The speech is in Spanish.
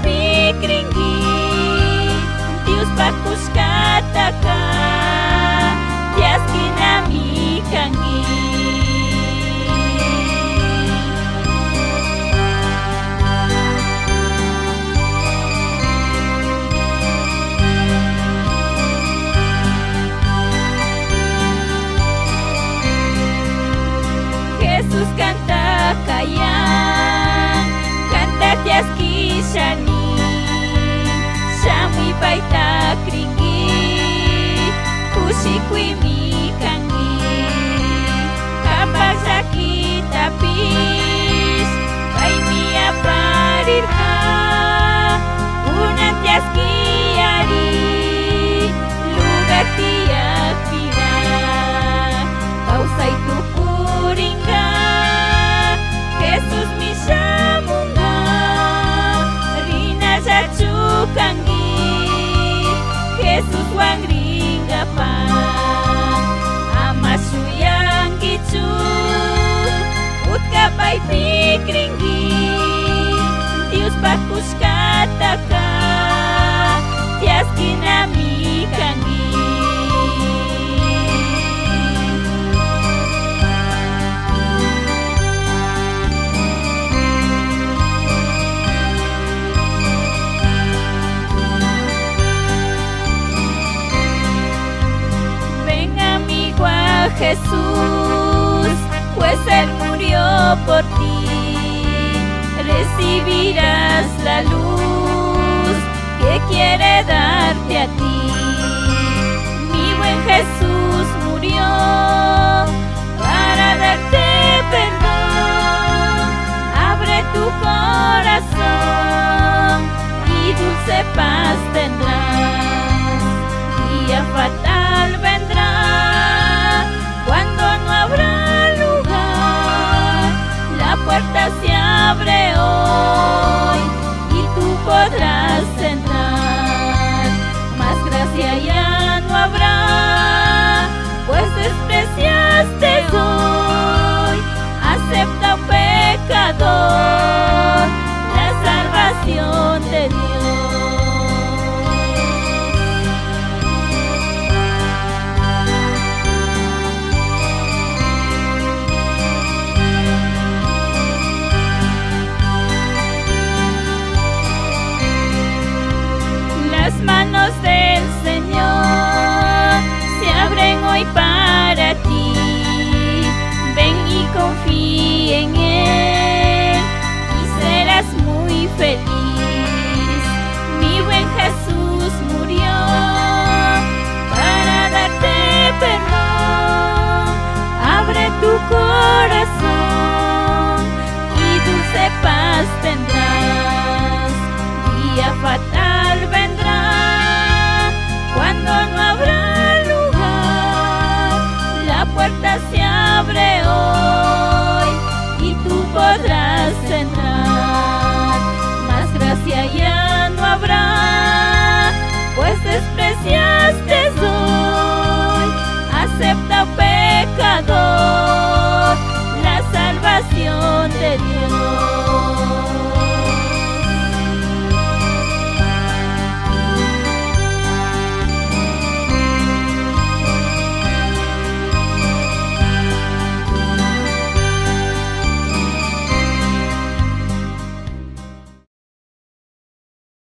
pikringi Dios bakus kataka Tias kinami kangi Jesús canta kayang Canta tias kisani Syami baita kringi Kusikwi mi kangi Kapag sakit tapis Kay mi aparirha Unan tias kiari Lugar tiak pina Kausay tukuringa Jesús mi samunga Rina sachukangi Jesús wangringa pa Amasuyang gitu Utkapay pikringi Dios bakus kataka Tias kinami kangi Jesús, pues Él murió por ti, recibirás la luz que quiere darte a ti. Mi buen Jesús murió para darte perdón, abre tu corazón y dulce paz